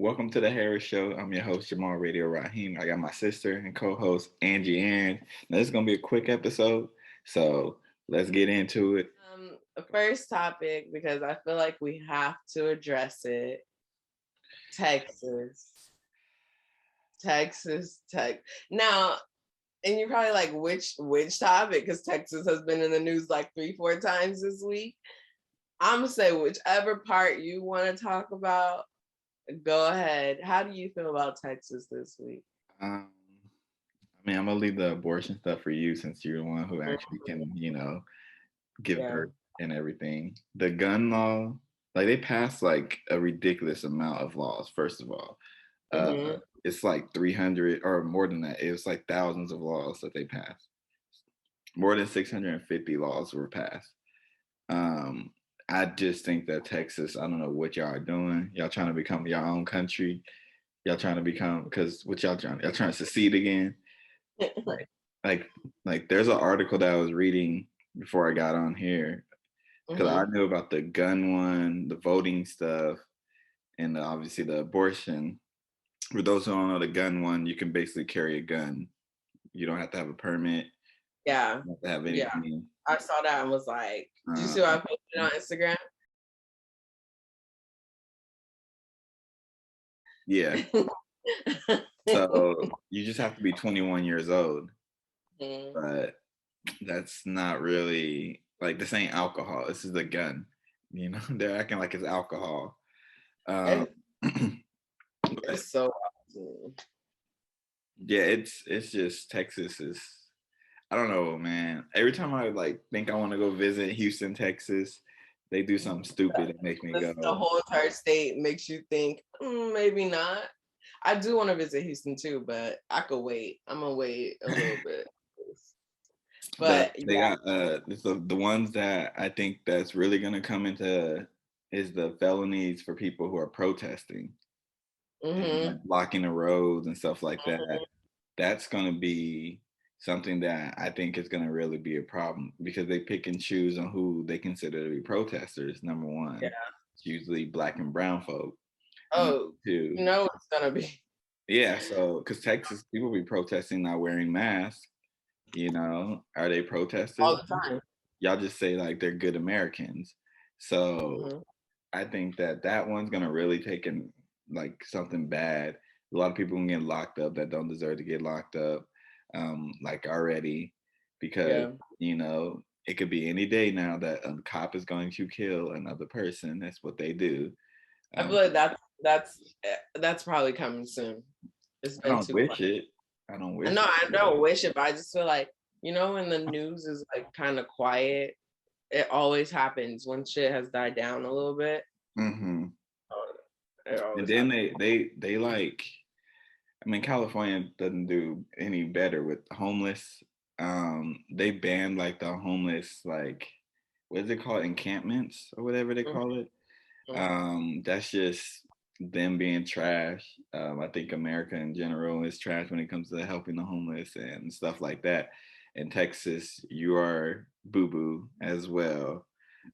Welcome to the Harris Show. I'm your host, Jamal Radio Raheem. I got my sister and co-host Angie Ang. Now this is gonna be a quick episode, so let's get into it. First topic, because I feel like we have to address it. Texas. Now, and you're probably like, which topic? Because Texas has been in the news like 3-4 times this week. I'm gonna say whichever part you want to talk about, go ahead. How do you feel about Texas this week? Um, I'm gonna leave the abortion stuff for you since you're the one who actually Mhm. can, give Yeah. birth and everything. The gun law, like they passed like a ridiculous amount of laws. First of all, Hmm. it's like 300 or more than that. It was like thousands of laws that they passed. More than 650 laws were passed. Um, I just think that Texas, I don't know what y'all are doing. Y'all trying to become your own country. Y'all trying to become because what y'all trying to secede again. Like, like, like there's an article that I was reading before I got on here because I Hmm. knew about the gun one, the voting stuff, and obviously the abortion. For those who don't know, the gun one, you can basically carry a gun. You don't have to have a permit. Yeah. You don't have to have Yeah. anything. I saw that and was like, do you see what I Um, posted on Instagram? yeah. So you just have to be 21 years old, Mhm. but that's not really like this ain't alcohol. This is a gun. They're acting like it's alcohol. Um, It, but it's so awesome. yeah, it's just Texas is. I don't know, man. Every time I like think I want to go visit Houston, Texas, they do something stupid that makes me The go. whole entire state makes you think, maybe not. I do want to visit Houston too, but I could wait. I'm gonna wait a little bit. But They yeah. got the ones that I think that's really gonna come into is the felonies for people who are protesting and Hmm. like blocking the roads and stuff like that. That's gonna be something that I think is gonna really be a problem because they pick and choose on who they consider to be protesters. Number one, Yeah. it's usually black and brown folk. And number Oh, two, you know it's gonna be yeah, so because Texas people be protesting not wearing masks, are they protesters? all the time. Y'all just say like they're good Americans. So Hmm. I think that that one's gonna really take in like something bad. A lot of people can get locked up that don't deserve to get locked up, like already, because Yeah. it could be any day now that a cop is going to kill another person. That's what they do. I feel Um, like that's probably coming soon. It's I been don't too quiet. wish it. I don't No, wish it. I don't wish it, but I just feel like, when the news is like kind of quiet, it always happens when shit has died down a little bit. Hmm. It And always then happens. they like. I mean, California doesn't do any better with the homeless. They banned like the homeless, like what is it called, encampments or whatever they call it. Mhm. That's just them being trash. I think America in general is trash when it comes to helping the homeless and stuff like that. In Texas, you are boo boo as well.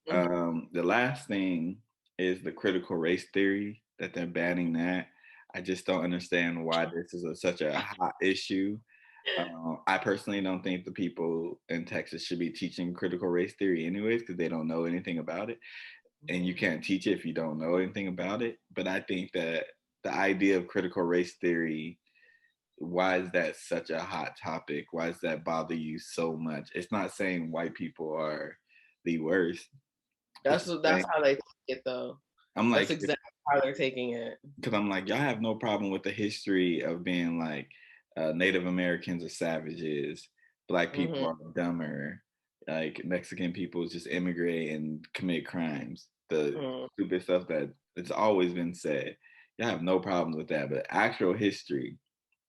Mhm. The last thing is the critical race theory that they're banning that. I just don't understand why this is such a hot issue. I personally don't think the people in Texas should be teaching critical race theory anyways because they don't know anything about it. And you can't teach it if you don't know anything about it. But I think that the idea of critical race theory, why is that such a hot topic? Why does that bother you so much? It's not saying white people are the worst. It's just That's saying, how they take it though. I'm That's like, exactly how they're taking it. because I'm like, y'all have no problem with the history of being like Native Americans are savages, Black people Hmm. are dumber, like Mexican people just immigrate and commit crimes. The Hmm. stupid stuff that it's always been said. Y'all have no problems with that, but actual history,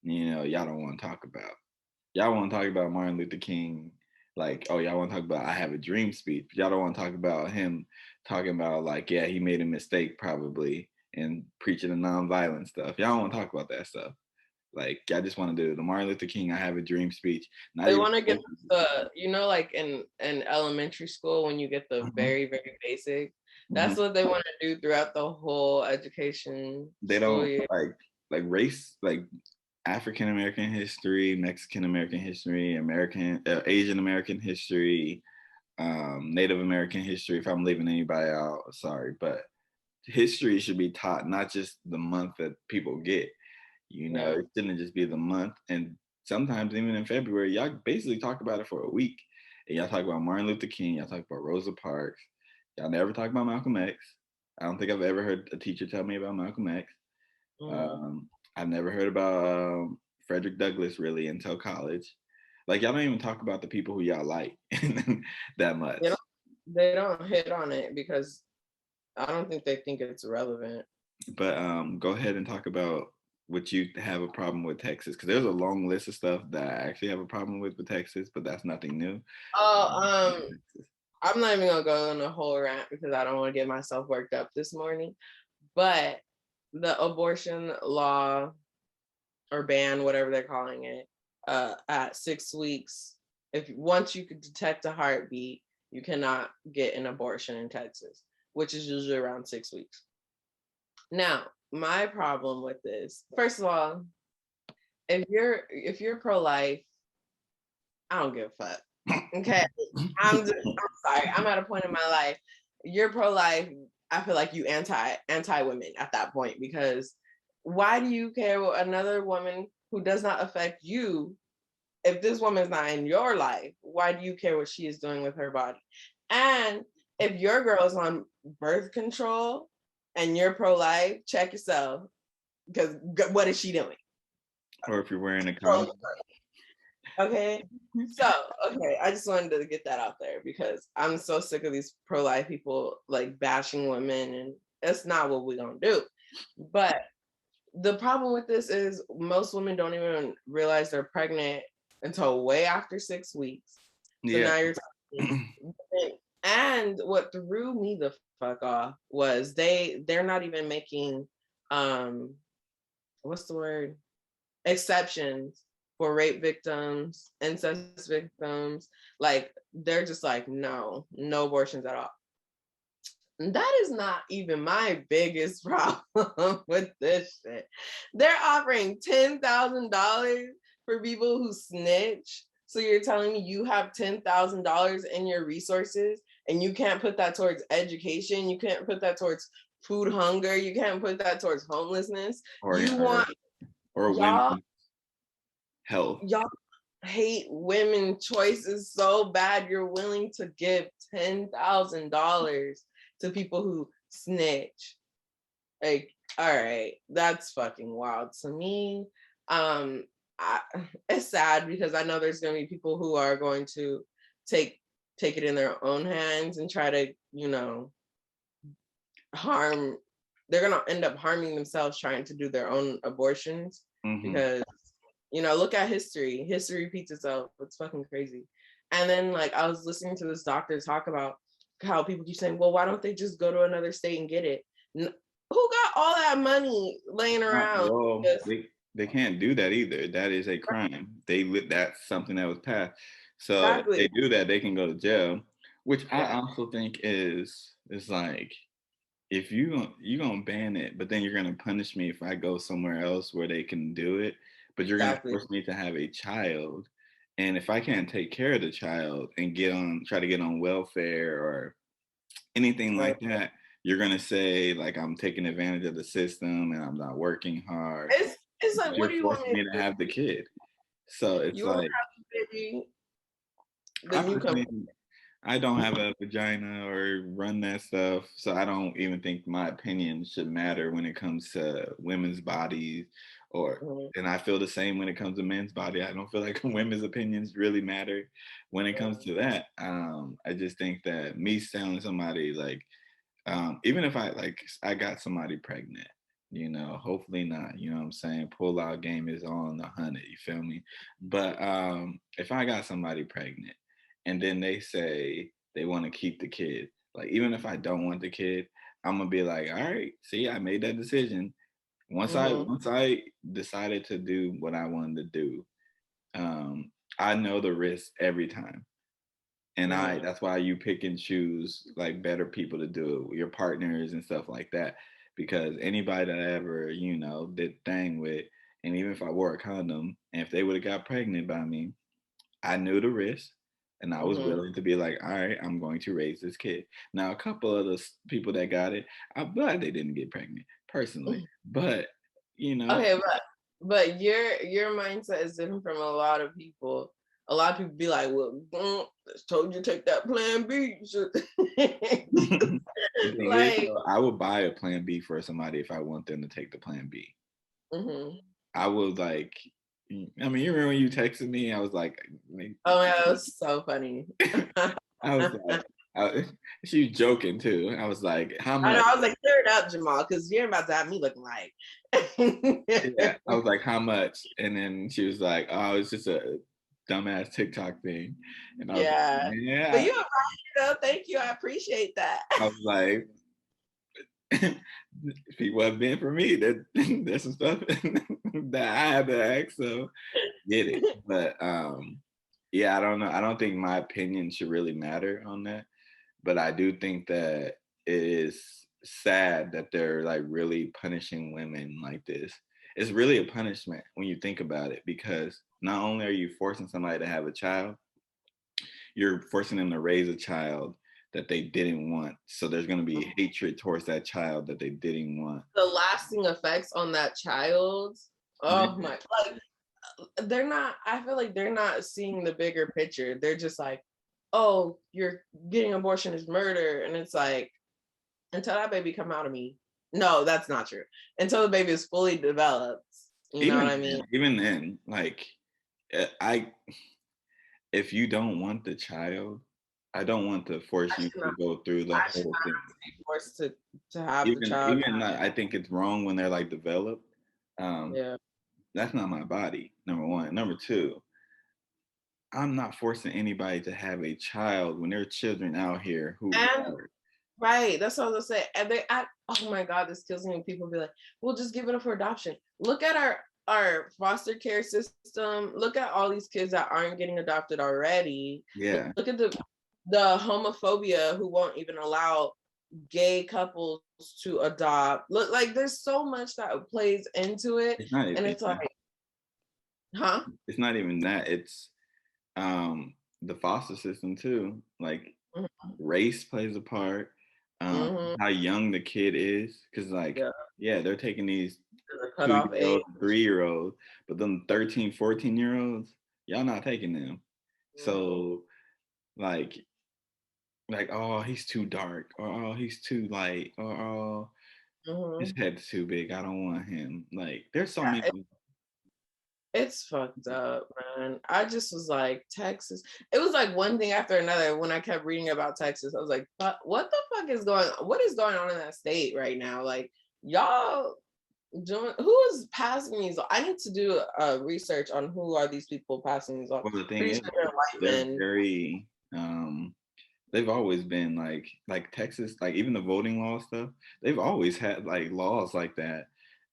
y'all don't want to talk about. Y'all want to talk about Martin Luther King, like, oh, y'all want to talk about I Have a Dream speech. Y'all don't want to talk about him talking about like, yeah, he made a mistake probably and preaching the nonviolent stuff. Y'all don't want to talk about that stuff. Like, I just want to do the Martin Luther King I Have a Dream speech. Not They even. want to get the, like in elementary school when you get the Mhm, very, very basic. mhm. That's what they want to do throughout the whole education They school don't year. like race, like African American history, Mexican American history, Asian American history, Native American history. If I'm leaving anybody out, sorry, but history should be taught, not just the month that people get. Yeah. It shouldn't just be the month. And sometimes even in February, y'all basically talk about it for a week. And y'all talk about Martin Luther King, y'all talk about Rosa Parks. Y'all never talk about Malcolm X. I don't think I've ever heard a teacher tell me about Malcolm X. Mm. Um, I've never heard about Frederick Douglass really until college. Like, y'all don't even talk about the people who y'all like that They much. don't they don't hit on it because I don't think they think it's relevant. But go ahead and talk about what you have a problem with Texas, because there's a long list of stuff that I actually have a problem with Texas, but that's nothing new. Oh, I'm not even gonna go on a whole rant because I don't want to get myself worked up this morning. But the abortion law or ban, whatever they're calling it, at 6 weeks, if once you could detect a heartbeat, you cannot get an abortion in Texas, which is usually around 6 weeks. Now, my problem with this, first of all, if you're pro-life, I don't give a fuck. Okay. I'm sorry. I'm at a point in my life. You're pro-life. I feel like you anti-women at that point, because why do you care what another woman who does not affect you? If this woman's not in your life, why do you care what she is doing with her body? And if your girl is on birth control and you're pro-life, check yourself, because what is she doing? Or if you're wearing a condom. Okay. So, okay, I just wanted to get that out there because I'm so sick of these pro-life people like bashing women, and that's not what we're gonna do. But the problem with this is most women don't even realize they're pregnant until way after 6 weeks. So Yeah. now you're talking. And what threw me the fuck off was they're not even making what's the word? Exceptions for rape victims, incest victims. Like they're just like, no abortions at all. And that is not even my biggest problem with this shit. They're offering $10,000 for people who snitch. So you're telling me you have $10,000 in your resources and you can't put that towards education, you can't put that towards food hunger, you can't put that towards homelessness. or You want or y'all women's health. y'all hate women choices so bad you're willing to give $10,000 to people who snitch. Like, all right, that's fucking wild to me. I, it's sad because I know there's gonna be people who are going to take it in their own hands and try to, harm. They're gonna end up harming themselves trying to do their own abortions, Hmm. because look at history. History repeats itself. It's fucking crazy. And then, like, I was listening to this doctor talk about how people keep saying, well, why don't they just go to another state and get it? Who got all that money laying around? Well, they can't do that either. That is a crime. That's something that was passed. So if they Exactly. do that, they can go to jail. Which I also think is like, if you gonna ban it, but then you're gonna punish me if I go somewhere else where they can do it, but you're gonna Exactly. force me to have a child, and if I can't take care of the child and try to get on welfare or anything Right. like that, you're gonna say like I'm taking advantage of the system and I'm not working hard. It's But like, what you're do you want forcing me to me to do? have the kid. So it's You want like, to have a baby, I then you come. personally, I don't have a vagina or run that stuff, so I don't even think my opinion should matter when it comes to women's bodies. Mhm. And I feel the same when it comes to men's body. I don't feel like women's opinions really matter when it comes to that. I just think that me telling somebody like, even if I got somebody pregnant, hopefully not, you know what I'm saying? Pull out game is on 100, you feel me? But if I got somebody pregnant and then they say they want to keep the kid, like even if I don't want the kid, I'm gonna be like, all right, see, I made that decision. Once I decided to do what I wanted to do, I know the risk every time. And that's why you pick and choose like better people to do it with, your partners and stuff like that. Because anybody that I ever, did thing with, and even if I wore a condom, and if they would have got pregnant by me, I knew the risk, and I was willing to be like, all right, I'm going to raise this kid. Now, a couple of the people that got it, I'm glad they didn't get pregnant personally, but Okay, but your mindset is different from a lot of people. A lot of people be like, "Well, told you to take that Plan B." the thing is, Like, though, I would buy a Plan B for somebody if I want them to take the Plan B. I was like, I mean, you remember when you texted me? I was like, oh yeah, that was so funny. I was like, she was joking too. I was like, how I know. much? I was like, clear it up, Jamal, because you're about to have me looking like. Yeah, I was like, how much? And then she was like, oh, it's just a dumbass TikTok thing. And I was Yeah, like, but yeah. you know, thank you. I appreciate that. I was like, if it wasn't been for me, there's some stuff that I had to ask. So get it. But yeah, I don't know. I don't think my opinion should really matter on that. But I do think that it is sad that they're like really punishing women like this. It's really a punishment when you think about it, because not only are you forcing somebody to have a child, you're forcing them to raise a child that they didn't want. So there's going to be hatred towards that child that they didn't want. The lasting effects on that child. Oh my, like they're not, I feel like they're not seeing the bigger picture. They're just like, oh, you're getting abortion is murder. And it's like, until that baby come out of me. No, that's not true. Until the baby is fully developed. You know what I mean? Even then, like if you don't want the child, I don't want to force you to go through the whole thing. Forced to have the Even child. I think it's wrong when they're like developed. Yeah. That's not my body, number one. Number two, I'm not forcing anybody to have a child when there are children out here who And right, that's what I was gonna say. And oh my God, this kills me when people be like, "We'll just give it up for adoption." Look at our foster care system. Look at all these kids that aren't getting adopted already. Yeah. Look at the homophobia who won't even allow gay couples to adopt. Look, like there's so much that plays into it, and it's like, huh? It's not even that. It's the foster system too. Like race plays a part. How young the kid is, because like they're taking these 2-year-olds, 3-year-olds, but them 13, 14-year-olds, y'all not taking them. So like oh, he's too dark, or oh, he's too light, or oh, his head's too big, I don't want him. Like there's so many. It's fucked up, man. I just was like, Texas. It was like one thing after another. When I kept reading about Texas, I was like, what the fuck is going on? What is going on in that state right now? Like, y'all doing, who is passing these? I need to do research on who are these people passing these off. Well, the thing is, they're very they've always been like Texas, like even the voting law stuff, they've always had like laws like that.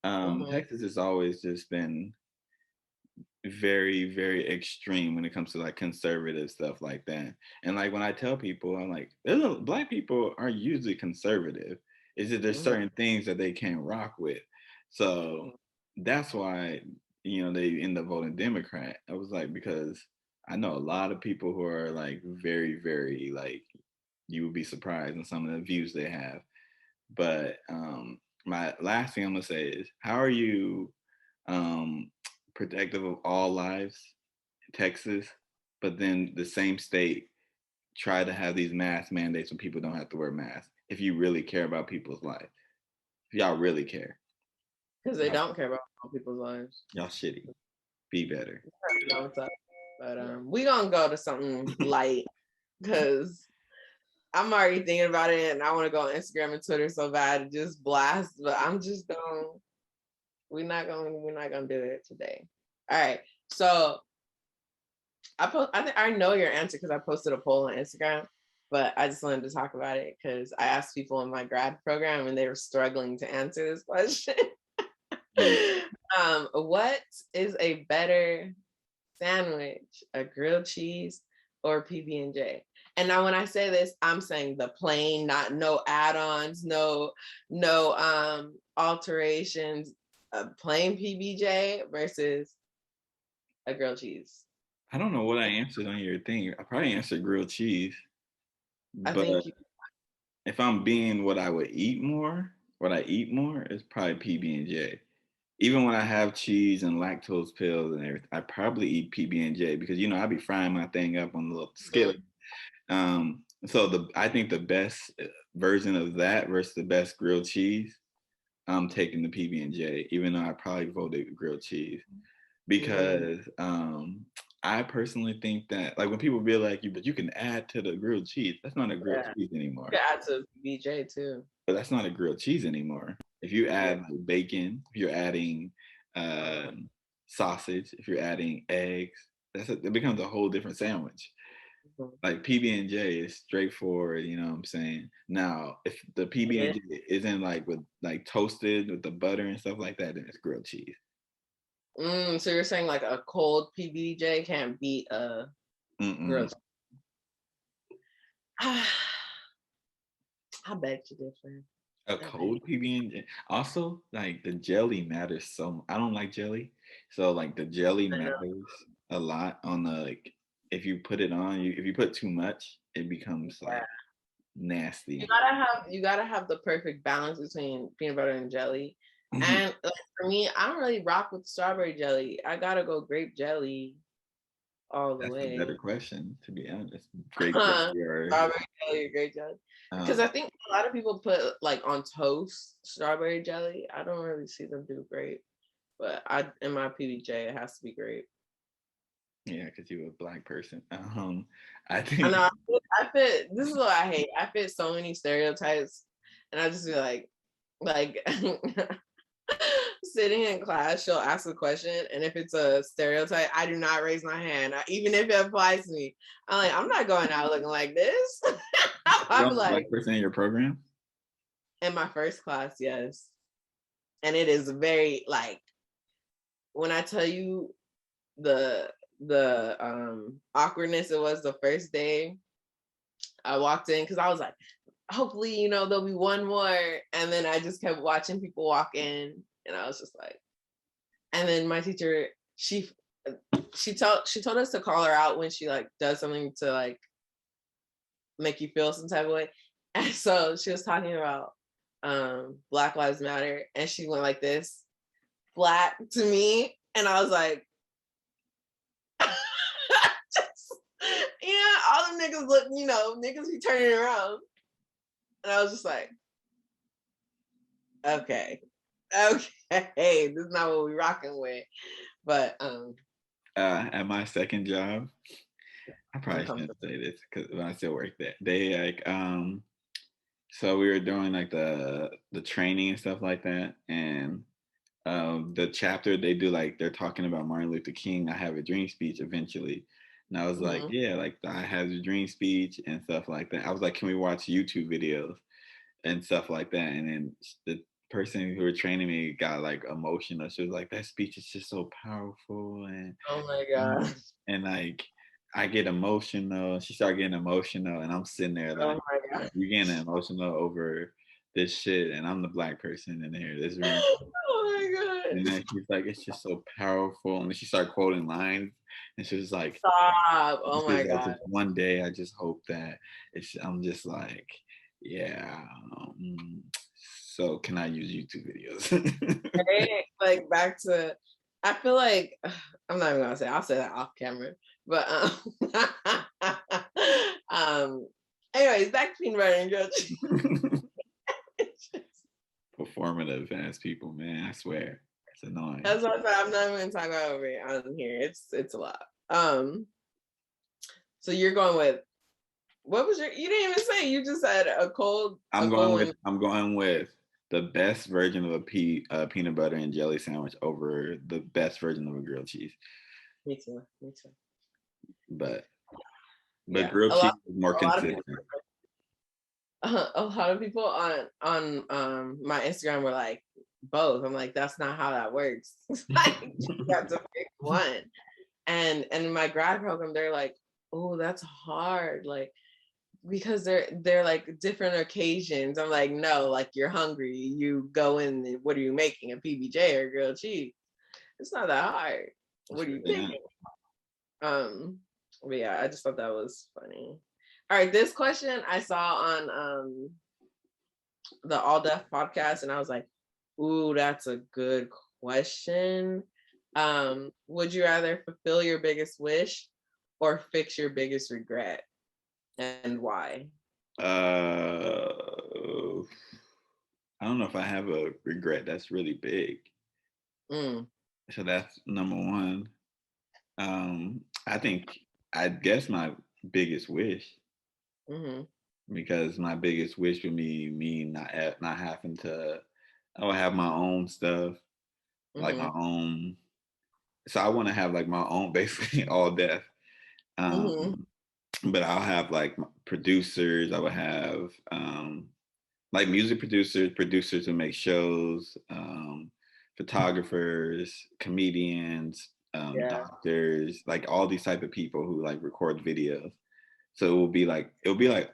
Texas has always just been very, very extreme when it comes to like conservative stuff like that. And like when I tell people, I'm like, Black people are usually conservative. It's just there's certain things that they can't rock with. So that's why, they end up voting Democrat. I was like, because I know a lot of people who are like very, very like, you would be surprised in some of the views they have. But my last thing I'm gonna say is, how are you protective of all lives, Texas, but then the same state try to have these mask mandates when people don't have to wear masks? If you really care about people's life, if y'all really care, because they don't care about people's lives. Y'all shitty. Be better. But we gonna go to something light because I'm already thinking about it and I want to go on Instagram and Twitter so bad to just blast, but I'm just going. We're not gonna do it today. All right. So I think I know your answer because I posted a poll on Instagram, but I just wanted to talk about it because I asked people in my grad program and they were struggling to answer this question. What is a better sandwich, a grilled cheese or PB&J? And now when I say this, I'm saying the plain, not no add-ons, no alterations, a plain PB&J versus a grilled cheese. I don't know what I answered on your thing. I probably answered grilled cheese, I but think you, if I'm being what I eat more is probably PB&J. Even when I have cheese and lactose pills and everything, I probably eat PB&J because I be frying my thing up on the little skillet. So I think the best version of that versus the best grilled cheese, I'm taking the PB&J, even though I probably voted grilled cheese because I personally think that like when people be like but you can add to the grilled cheese, that's not a grilled cheese anymore. you could add to PB&J too. But that's not a grilled cheese anymore. If you add like bacon, if you're adding sausage, if you're adding eggs, it becomes a whole different sandwich. Like PB&J is straightforward, you know what I'm saying? Now, if the PB&J isn't like with like toasted with the butter and stuff like that, then it's grilled cheese. So you're saying like a cold PB&J can't beat a grilled cheese? I beg to differ. A cold PB&J. Also, like the jelly matters so. I don't like jelly, so like the jelly matters a lot on the like. If you put it on, if you put too much, it becomes like nasty. You gotta have the perfect balance between peanut butter and jelly. And like, for me, I don't really rock with strawberry jelly. I gotta go grape jelly all the way. That's a better question, to be honest. Grape jelly or strawberry jelly or grape jelly. Because I think a lot of people put like on toast strawberry jelly. I don't really see them do grape, but in my PB&J it has to be grape. Yeah, because you're a Black person. I think I know. I fit. This is what I hate. I fit so many stereotypes, and I just be like sitting in class, she'll ask a question, and if it's a stereotype, I do not raise my hand, even if it applies to me. I'm like, I'm not going out looking like this. I'm like, Black person in your program? In my first class, yes. And it is very like when I tell you the awkwardness it was the first day I walked in because I was like, hopefully, there'll be one more. And then I just kept watching people walk in, and I was just like, and then my teacher, she told us to call her out when she like does something to like make you feel some type of way. And so she was talking about Black Lives Matter, and she went like this, Black to me, and I was like, all them niggas look, niggas be turning around. And I was just like, okay, this is not what we rocking with. But at my second job, I probably shouldn't say this because when I still work there, they like so we were doing like the training and stuff like that, and the chapter they do like they're talking about Martin Luther King, I Have a Dream speech eventually. And I was like, yeah, like I Have a Dream speech and stuff like that. I was like, can we watch YouTube videos and stuff like that? And then the person who were training me got like emotional. She was like, that speech is just so powerful. And oh my God. And like I get emotional. She started getting emotional, and I'm sitting there like, you're getting emotional over this shit, and I'm the Black person in here. This room. Oh my God. And then she's like, it's just so powerful. And then she started quoting lines, and she was like, stop. Oh my God. Just one day, I just hope that I'm just like, yeah. So can I use YouTube videos? Like back to, I feel like I'm not even gonna say. I'll say that off camera. But anyways, back to peanut butter and grilled cheese. Performative ass people, man. I swear, it's annoying. That's what I said. I'm not even gonna talk about it on here. It's a lot. So you're going with, what was you didn't even say. You just said a cold. I'm going with the best version of a peanut butter and jelly sandwich over the best version of a grilled cheese. Me too. But grilled cheese is more consistent. A lot of people on my Instagram were like, both. I'm like, that's not how that works. Like, you have to pick one. And in my grad program, they're like, oh, that's hard. Like, because they're like different occasions. I'm like, no, like you're hungry. You go in, what are you making? A PBJ or grilled cheese? It's not that hard. What are you Yeah. picking? But yeah, I just thought that was funny. All right, this question I saw on the All Deaf podcast, and I was like, ooh, that's a good question. Would you rather fulfill your biggest wish or fix your biggest regret, and why? I don't know if I have a regret that's really big. Mm. So that's number one. I think I guess my biggest wish, Mm-hmm. because my biggest wish would be me not having to. I would have my own stuff, like my Mm-hmm. own. So I want to have like my own, basically all deaf. Mm-hmm. Um, but I'll have like producers. I would have like music producers, producers who make shows, photographers, comedians, Yeah. doctors, like all these type of people who like record videos. So it'll be like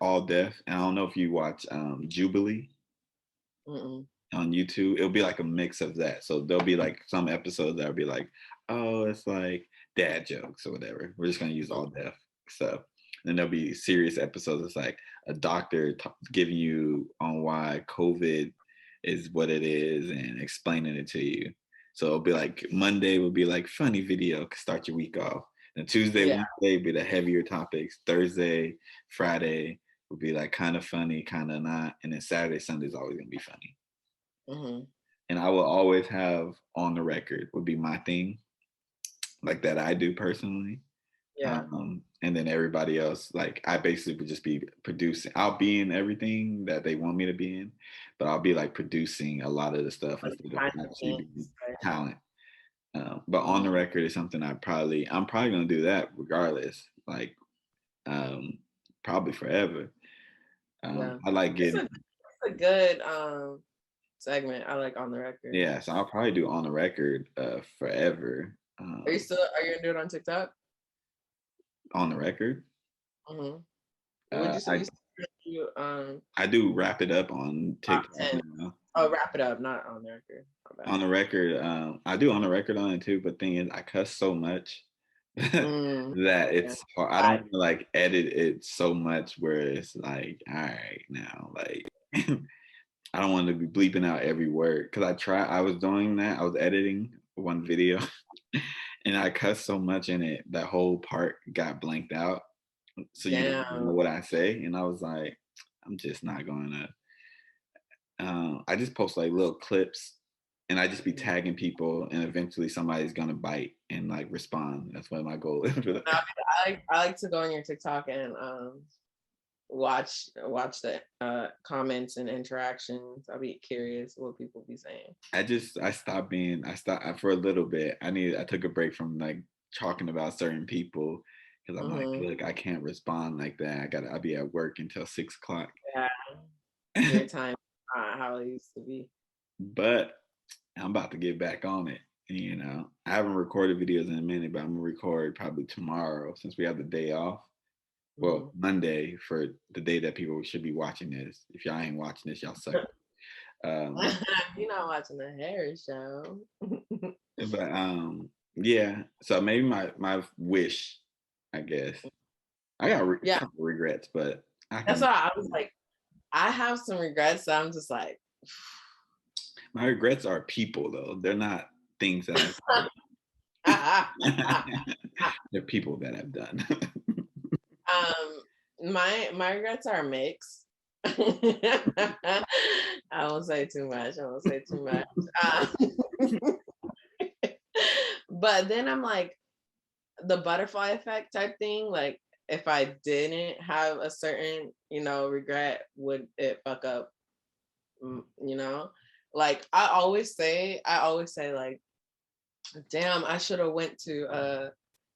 all deaf. And I don't know if you watch Jubilee Mm-mm. on YouTube. It'll be like a mix of that. So there'll be like some episodes that'll be like, oh, it's like dad jokes or whatever. We're just gonna use all deaf stuff. And then there'll be serious episodes. It's like a doctor giving you on why COVID is what it is and explaining it to you. So it'll be like Monday will be like funny video, start your week off. And Tuesday, Yeah. Wednesday be the heavier topics. Thursday, Friday will be like kind of funny, kind of not. And then Saturday, Sunday's always gonna be funny. Mm-hmm. And I will always have on the record would be my thing, like that I do personally. Yeah. And then everybody else, like I basically would just be producing. I'll be in everything that they want me to be in, but I'll be like producing a lot of the stuff Like instead of behind the actually being scenes, right? talent. But on the Mm-hmm. record is something I'm probably gonna do that regardless. Like probably forever. Yeah. I like It's getting. a good segment. I like on the record. Yeah, so I'll probably do on the record forever. Are you gonna do it on TikTok? On the record. Mm-hmm. Would Uh, you say I you do I do wrap it up on top TikTok 10? now. Oh, wrap it up, not on the record. My bad. On the record, I do on the record on it too. But thing is, I cuss so much that Mm, yeah. it's hard. I don't want to like edit it so much where it's like, all right, now like I don't want to be bleeping out every word because I was doing that. I was editing one video and I cussed so much in it that whole part got blanked out. So you don't even know Damn. what I say. And I was like, I'm just not going to. I just post like little clips and I just be tagging people and eventually somebody's gonna bite and like respond. That's what my goal is. I like to go on your TikTok and watch the comments and interactions. I'll be curious what people be saying. I stopped for a little bit. I took a break from like talking about certain people because I'm like, Mm-hmm. look, I can't respond like that. I'll be at work until 6 o'clock. Yeah, your time how it used to be. But I'm about to get back on it. You know, I haven't recorded videos in a minute, but I'm gonna record probably tomorrow since we have the day off. Mm-hmm. Well, Monday for the day that people should be watching this. If y'all ain't watching this, y'all suck. Um, You're not watching the Harris show. but yeah. So maybe my wish, I guess. I got a Yeah, couple regrets, but I that's can. why I was like, I have some regrets. So I'm just like, My regrets are people though. They're not things that I've they're people that I've done. my regrets are mixed. I won't say too much. I won't say too much. But then I'm like, the butterfly effect type thing. Like, if I didn't have a certain, regret, would it fuck up? You know, like I always say, like, damn, I should have went to a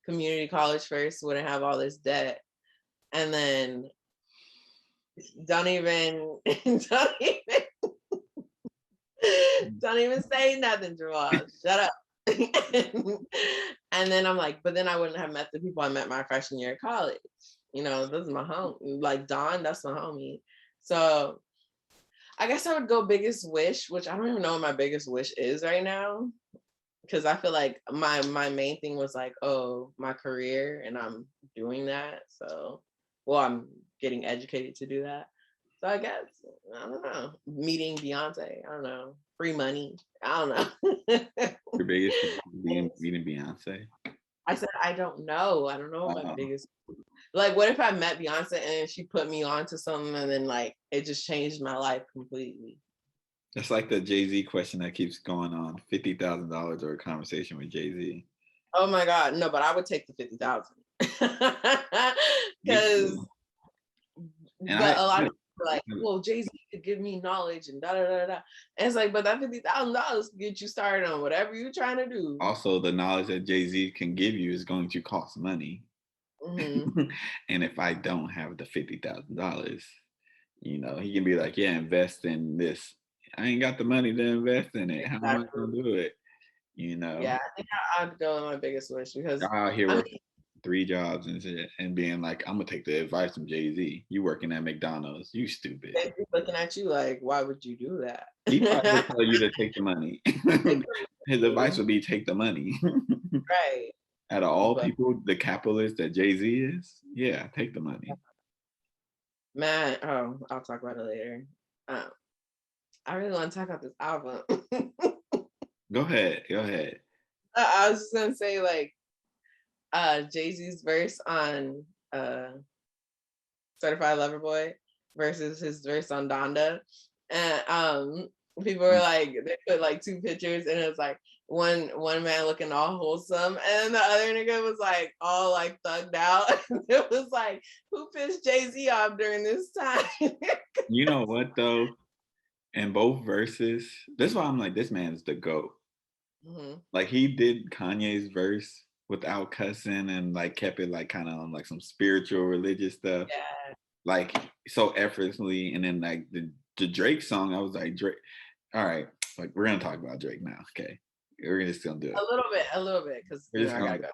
community college first. Wouldn't have all this debt, and then don't even Don't even say nothing, Jamal. Shut up. And then I'm like, but then I wouldn't have met the people I met my freshman year of college. You know, this is my home. Like Dawn, that's my homie. So I guess I would go biggest wish, which I don't even know what my biggest wish is right now. Because I feel like my main thing was like, oh, my career, and I'm doing that. So, well, I'm getting educated to do that. So I guess I don't know. Meeting Beyonce, I don't know. Free money, I don't know. Your biggest meeting Beyonce? I said I don't know. I don't know what my biggest. Like, what if I met Beyonce and she put me on to something, and then like it just changed my life completely? That's like the Jay-Z question that keeps going on. $50,000 or a conversation with Jay-Z. Oh my God, no! But I would take the 50,000 because, but a lot of people are like, well, Jay-Z could give me knowledge and da da da da. And it's like, but that $50,000 can get you started on whatever you're trying to do. Also, the knowledge that Jay-Z can give you is going to cost money. Mm-hmm. And if I don't have the $50,000, you know, he can be like, yeah, invest in this. I ain't got the money to invest in it. How am I gonna do it? You know? Yeah, I think I'd go with my biggest wish because y'all out here working 3 jobs and shit and being like, I'm gonna take the advice from Jay-Z. You working at McDonald's, you stupid. they'd be looking at you like, why would you do that? He probably would tell you to take the money. His advice would be take the money. Right. Out of all people, the capitalist that Jay-Z is, yeah, take the money. Man, I'll talk about it later. I really want to talk about this album. Go ahead. I was just gonna say, like, Jay-Z's verse on Certified Lover Boy versus his verse on Donda. And people were like, they put like 2 pictures, and it was like one man looking all wholesome, and the other nigga was like all like thugged out. It was like, who pissed Jay-Z off during this time? You know what though? In both verses, that's why I'm like, this man's the GOAT. Mm-hmm. Like he did Kanye's verse without cussing and like kept it like kind of on like some spiritual religious stuff. Yeah. Like so effortlessly. And then like the Drake song, I was like, Drake, all right, like we're gonna talk about Drake now. Okay. We're just gonna do it. A little bit, because I gotta go.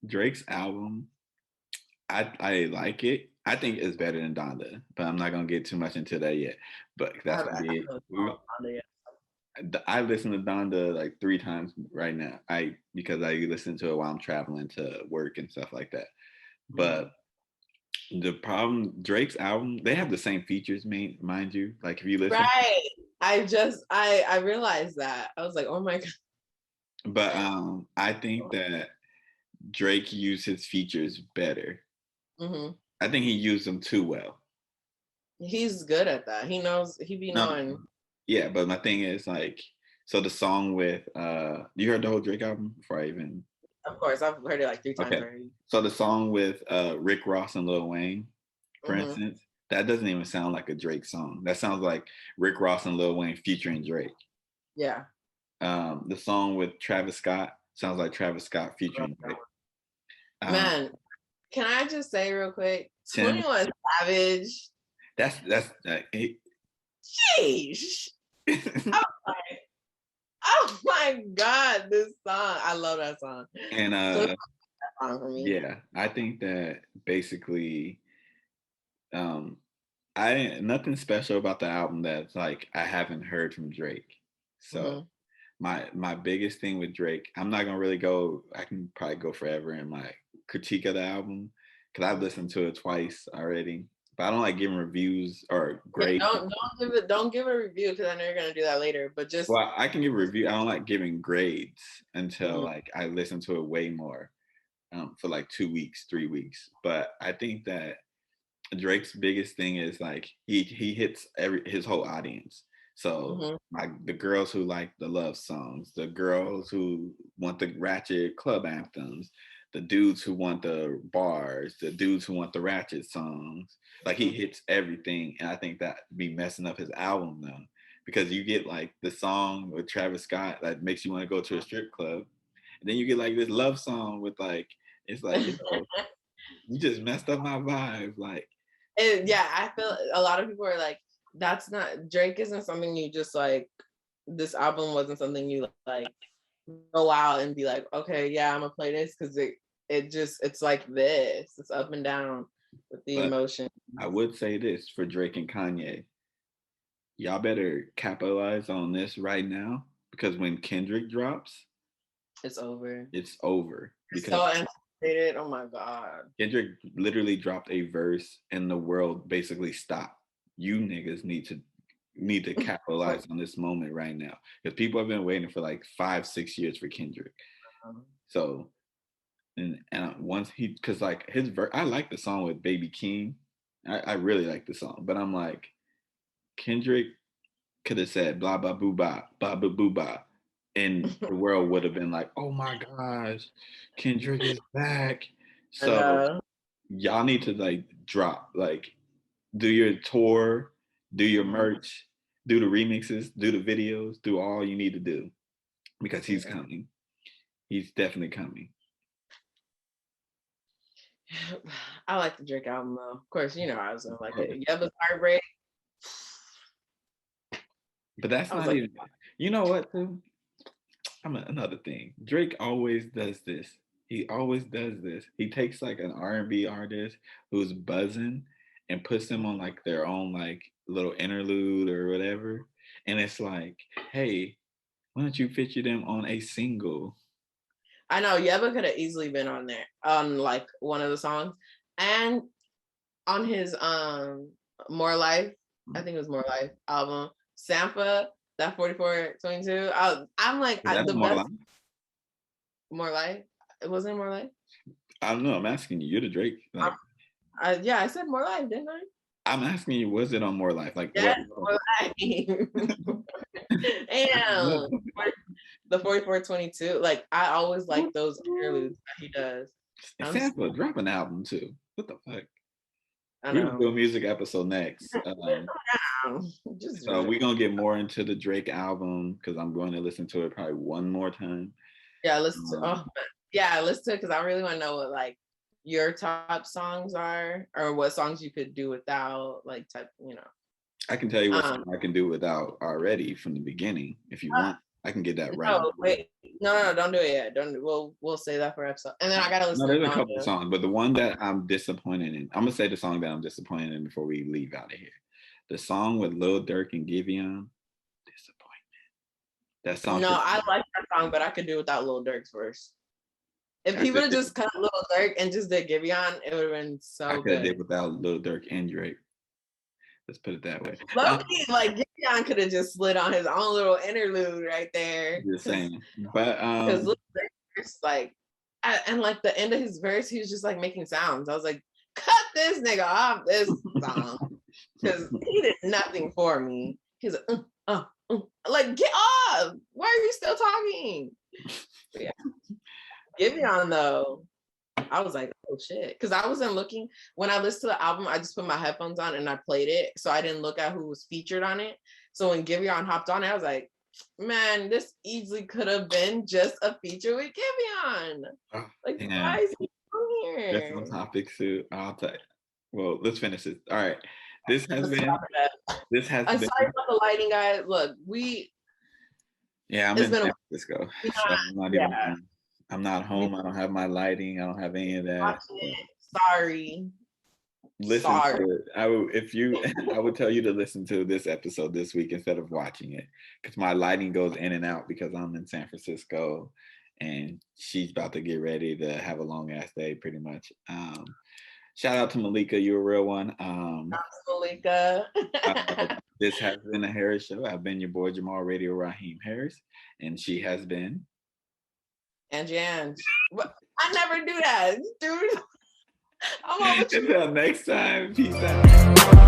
Drake's album, I like it. I think it's better than Donda, but I'm not gonna get too much into that yet. But that's gonna be it. I listen to Donda like 3 times right now. Because I listen to it while I'm traveling to work and stuff like that. But the problem, Drake's album, they have the same features, mind you. Like if you listen, right? I realized that. I was like, oh my God. But I think that Drake used his features better. Mm-hmm. I think he used them too well. He's good at that. He knows. He be knowing. Yeah, but my thing is like, so the song with you heard the whole Drake album before I even? Of course, I've heard it like 3 times already. So the song with Rick Ross and Lil Wayne, for instance, that doesn't even sound like a Drake song. That sounds like Rick Ross and Lil Wayne featuring Drake. Yeah. The song with Travis Scott sounds like Travis Scott featuring Drake. Man, can I just say real quick, 21 Savage. That's Sheesh. Oh my God, this song. I love that song. And for me. Yeah, I think that basically nothing special about the album that's like I haven't heard from Drake. So my biggest thing with Drake, I'm not gonna really go, I can probably go forever in my critique of the album because I've listened to it twice already. But I don't like giving reviews or grades. Don't give a review because I know you're gonna do that later. But just I can give a review. I don't like giving grades until like I listen to it way more for like 2 weeks, 3 weeks. But I think that Drake's biggest thing is like he hits his whole audience. So the girls who like the love songs, the girls who want the ratchet club anthems, the dudes who want the bars, the dudes who want the ratchet songs. Like he hits everything, and I think that be messing up his album though, because you get like the song with Travis Scott that makes you want to go to a strip club, and then you get like this love song with like it's like you just messed up my vibe. Like yeah, I feel a lot of people are like, that's not, Drake isn't something you just like, this album wasn't something you like go out and be like, okay, yeah, I'm gonna play this, because it's like this. It's up and down with the But emotion. I would say this for Drake and Kanye. Y'all better capitalize on this right now, because when Kendrick drops, It's over. it's over. It's Because so anticipated. Oh my God. Kendrick literally dropped a verse and the world basically stopped. You niggas need to capitalize on this moment right now, because people have been waiting for like 5-6 years for Kendrick. So and once he, because like his verse, I like the song with Baby King. I really like the song, but I'm like, Kendrick could have said blah blah boo blah blah boo blah, and the world would have been like, oh my gosh, Kendrick is back. So y'all need to like drop, like, do your tour, do your merch, do the remixes, do the videos, do all you need to do, because he's coming. He's definitely coming. I like the Drake album though. Of course, you know I was gonna like it. Yebba's Heartbreak. But that's not even. You know what? Too? Another thing. Drake always does this. He always does this. He takes like an R&B artist who's buzzing and puts them on like their own like little interlude or whatever, and it's like, hey, why don't you feature them on a single? I know Yebba could have easily been on there on like one of the songs, and on his More Life, I think it was More Life album, Sampa, that 4422. I'm like, the More best. Life? More Life? It wasn't More Life? I don't know. I'm asking you. You're the Drake. Like, yeah, I said More Life, didn't I? I'm asking you, was it on More Life? Like, yes, More Life. And the 4422. Like, I always like those interludes that he does. Sampa, drop an album too. What the fuck? We're gonna do a music episode next. So we're gonna get more into the Drake album, because I'm going to listen to it probably one more time. Yeah, listen to it, because I really want to know what like your top songs are, or what songs you could do without, like type, you know. I can tell you what song I can do without already from the beginning if you want. I can get that right. No, wait. No, don't do it yet. We'll say that for episode. And then I gotta listen. No, there's a couple of songs, but the one that I'm disappointed in, I'm gonna say the song that I'm disappointed in before we leave out of here. The song with Lil Durk and Giveon, disappointment. That song. No, I like that song, but I could do without Lil Durk's verse. If he would have just cut Lil Durk and just did Giveon, it would have been so good. I could have did without Lil Durk and Drake. Let's put it that way. Low-key, like Giveon could have just slid on his own little interlude right there. Just saying, but because Lil Durk's like, and like the end of his verse, he was just like making sounds. I was like, cut this nigga off this song, because he did nothing for me. He's like, get off. Why are you still talking? But yeah. Giveon though, I was like, oh shit. Because I wasn't looking, when I listened to the album, I just put my headphones on and I played it. So I didn't look at who was featured on it. So when Giveon hopped on, I was like, man, this easily could have been just a feature with Giveon. Like, why is he on here? That's on topic too. I'll tell you. Well, let's finish this. All right. This has been. I'm sorry about the lighting, guys. Look, yeah, I'm in San Francisco. So I'm not home. I don't have my lighting. I don't have any of that. Sorry. Listen to it. I would tell you to listen to this episode this week instead of watching it, because my lighting goes in and out because I'm in San Francisco and she's about to get ready to have a long ass day pretty much. Shout out to Malika, you're a real one. Malika. This has been a Harris Show. I've been your boy Jamal Radio Raheem Harris, and she has been Angie Ang. I never do that, dude. Until next time, peace out.